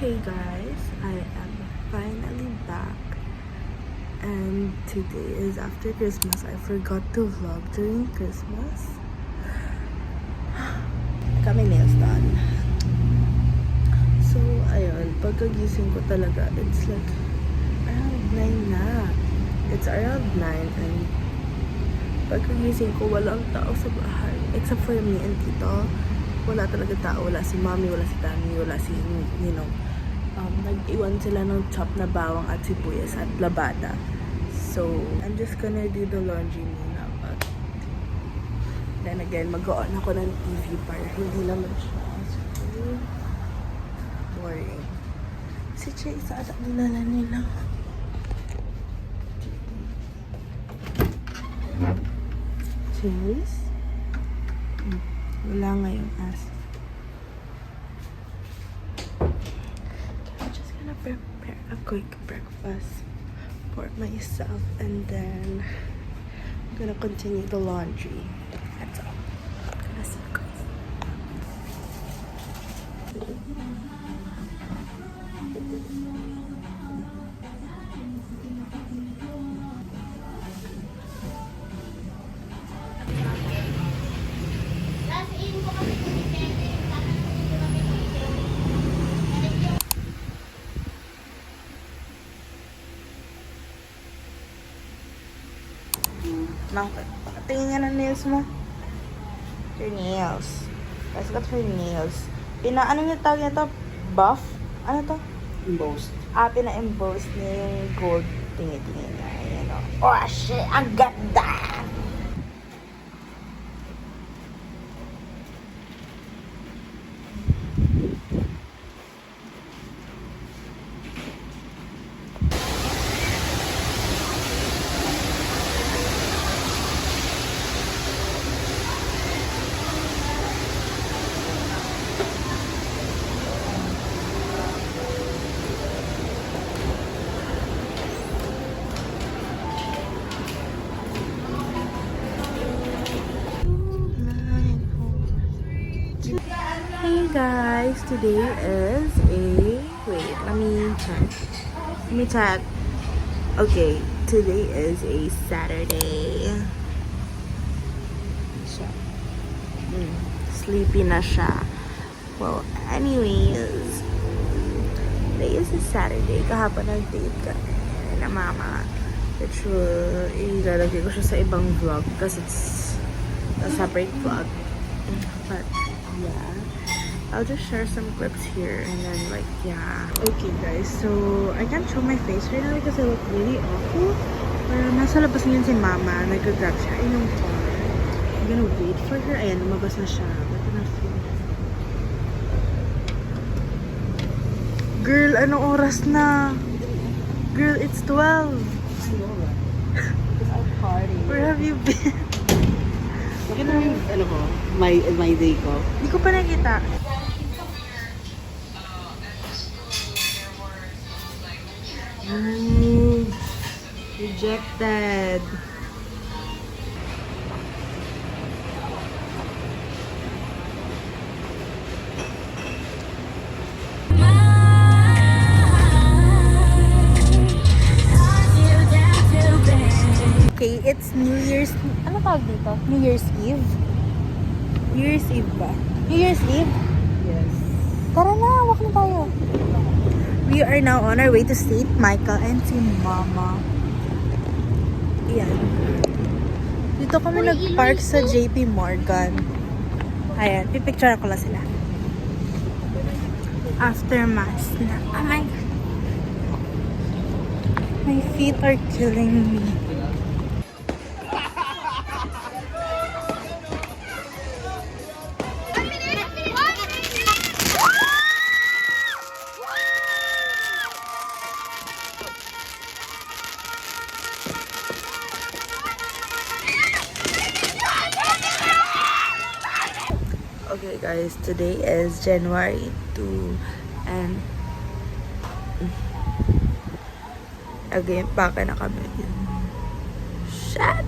Hey guys, I am finally back, and today is after Christmas. I forgot to vlog during Christmas. Kami nails done. So, ayun, pagkagising ko talaga, it's like around 9 na. It's around 9 and pagkagising ko, walang tao sa bahay. Except for me and Tito. Wala talaga tao. Wala si Mommy, wala si Tammy, wala si Ninong. Nag-iwan sila ng chop na bawang at sibuyas at labada. So, I'm just gonna do the laundry muna. But then again, mag-on ako ng TV para hindi naman siya so boring. Si Chase, sa atak nilala nila. Chase? Wala ngayong as. I'm just gonna prepare a quick breakfast for myself and then I'm gonna continue the laundry. That's all. Gonna see you guys. Tingin nga ng nails mo. Your nails. Let's got her nails. Ano niya tawag nito? Buff? Ano to? Embossed. Pina-emboss niya yung gold tingi-tingi niya. Ayan o. Oh, shit! Ang ganda! Hey guys, today is wait, let me check. Okay, today is a Saturday. Sleepy na siya. Well, anyways, today is a Saturday. Kahapon nag-date kami na mama. Which will, ilalagay ko siya sa ibang vlog because it's a separate vlog. But, yeah. I'll just share some clips here and then like, yeah. Okay guys, so I can't show my face right now because I look really awful. Pero nasa labas ngayon si mama, nag-grab siya in yung car. I'm gonna wait for her. Ayan, lumabas na siya. Ba't na feel? Girl, anong oras na? Girl, it's 12. I know that. Because I'm partying. Where have you been? Bakit na yung, my day ko? Hindi ko pa nakita. Rejected. Okay, it's New Year's. Ano tawag dito? New Year's Eve? New Year's Eve ba? New Year's Eve? Yes. Tara na, walk na tayo. We are now on our way to St. Michael and si Mama. Ayan. Dito kami nag-park sa JP Morgan. Ayan, pipicture ko lang sila. After mass na. Oh my God. My feet are killing me. Okay guys, today is January 2 and okay, baka na kami. Shit!